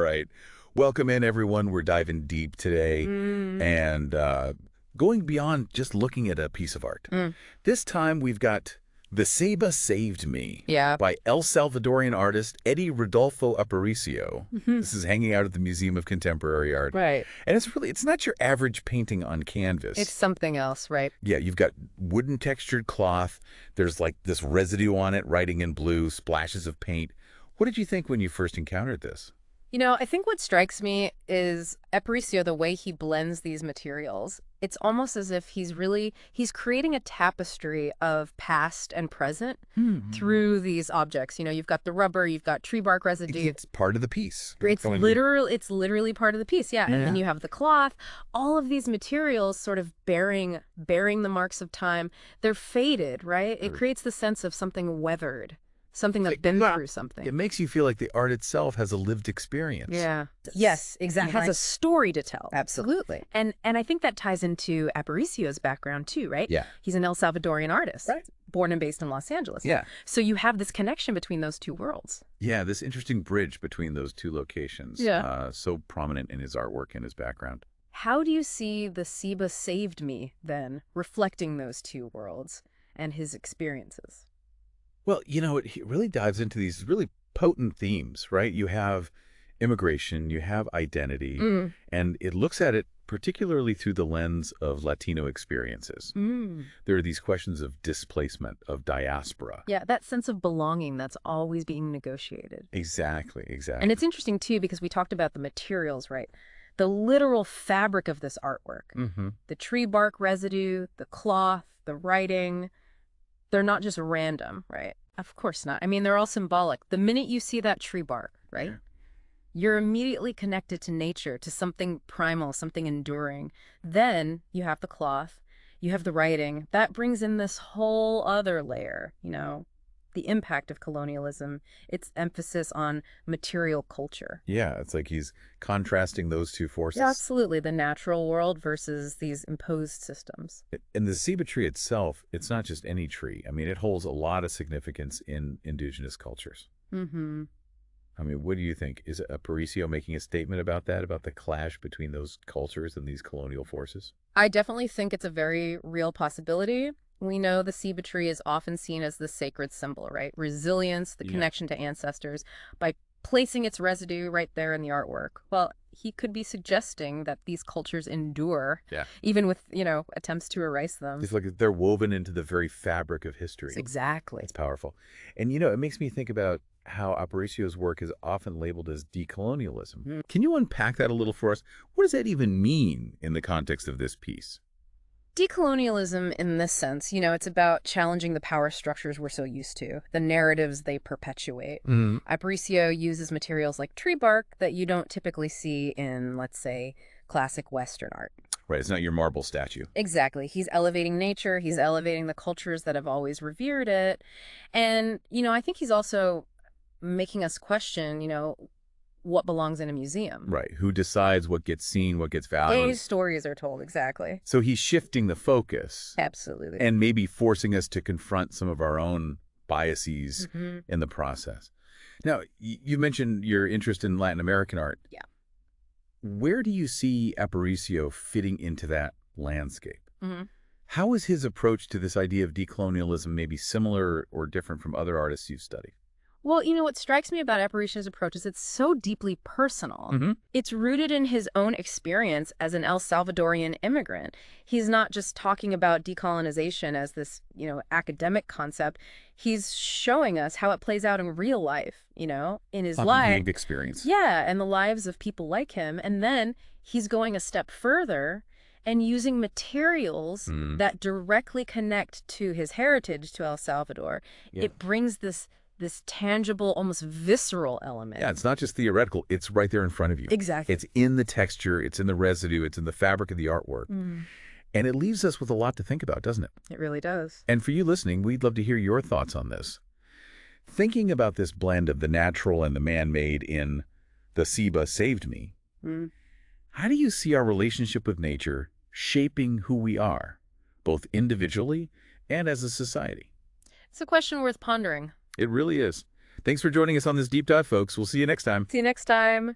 right. Welcome in, everyone. We're diving deep today and going beyond just looking at a piece of art. This time we've got The Ceiba Saved Me by El Salvadorian artist Eddie Rodolfo Aparicio. This is hanging out at the Museum of Contemporary Art. Right. And it's not your average painting on canvas. It's something else, right? Yeah, you've got wooden textured cloth. There's like this residue on it, writing in blue, splashes of paint. What did you think when you first encountered this? You know, I think what strikes me is Aparicio, the way he blends these materials. It's almost as if he's creating a tapestry of past and present through these objects. You know, you've got the rubber, you've got tree bark residue. It's part of the piece. It's literally part of the piece, yeah. And then you have the cloth. All of these materials sort of bearing the marks of time. They're faded, right? It creates the sense of something weathered. Something that's been through something. It makes you feel like the art itself has a lived experience. Yeah. Yes, exactly. It has a story to tell. Absolutely. And I think that ties into Aparicio's background too, right? Yeah. He's an El Salvadorian artist. Right. Born and based in Los Angeles. Yeah. So you have this connection between those two worlds. Yeah, this interesting bridge between those two locations. Yeah. So prominent in his artwork and his background. How do you see The Ceiba Saved Me, then, reflecting those two worlds and his experiences? Well, you know, it really dives into these really potent themes, right? You have immigration, you have identity, and it looks at it particularly through the lens of Latino experiences. There are these questions of displacement, of diaspora. Yeah, that sense of belonging that's always being negotiated. Exactly, exactly. And it's interesting, too, because we talked about the materials, right? The literal fabric of this artwork. The tree bark residue, the cloth, the writing. They're not just random, right? Of course not. I mean, they're all symbolic. The minute you see that tree bark, right? You're immediately connected to nature, to something primal, something enduring. Then you have the cloth, you have the writing. That brings in this whole other layer, you know, the impact of colonialism, its emphasis on material culture. Yeah, it's like he's contrasting those two forces. Yeah, absolutely. The natural world versus these imposed systems. And the ceiba tree itself, it's not just any tree. I mean, it holds a lot of significance in indigenous cultures. I mean, what do you think? Is Aparicio making a statement about that, about the clash between those cultures and these colonial forces? I definitely think it's a very real possibility. We know the ceiba tree is often seen as the sacred symbol, right? Resilience, the connection to ancestors. By placing its residue right there in the artwork, well, he could be suggesting that these cultures endure, even with, you know, attempts to erase them. It's like they're woven into the very fabric of history. Exactly. It's powerful. And, you know, it makes me think about how Aparicio's work is often labeled as decolonialism. Can you unpack that a little for us? What does that even mean in the context of this piece? Decolonialism, in this sense, you know, it's about challenging the power structures we're so used to, the narratives they perpetuate. Aparicio uses materials like tree bark that you don't typically see in, let's say, classic Western art. Right, it's not your marble statue. Exactly. He's elevating nature. He's elevating the cultures that have always revered it. And, you know, I think he's also making us question, you know, what belongs in a museum. Right. Who decides what gets seen, what gets valued? These stories are told, exactly. So he's shifting the focus. Absolutely. And maybe forcing us to confront some of our own biases in the process. Now, you mentioned your interest in Latin American art. Yeah. Where do you see Aparicio fitting into that landscape? How is his approach to this idea of decolonialism maybe similar or different from other artists you've studied? Well, you know, what strikes me about Aparicio's approach is it's so deeply personal. It's rooted in his own experience as an El Salvadorian immigrant. He's not just talking about decolonization as this, you know, academic concept. He's showing us how it plays out in real life, you know, in his life. Lived experience. Yeah, and the lives of people like him. And then he's going a step further and using materials that directly connect to his heritage, to El Salvador. It brings this tangible, almost visceral element. Yeah, it's not just theoretical. It's right there in front of you. Exactly. It's in the texture. It's in the residue. It's in the fabric of the artwork. And it leaves us with a lot to think about, doesn't it? It really does. And for you listening, we'd love to hear your thoughts on this. Thinking about this blend of the natural and the man-made in The Ceiba Saved Me, how do you see our relationship with nature shaping who we are, both individually and as a society? It's a question worth pondering. It really is. Thanks for joining us on this deep dive, folks. We'll see you next time. See you next time.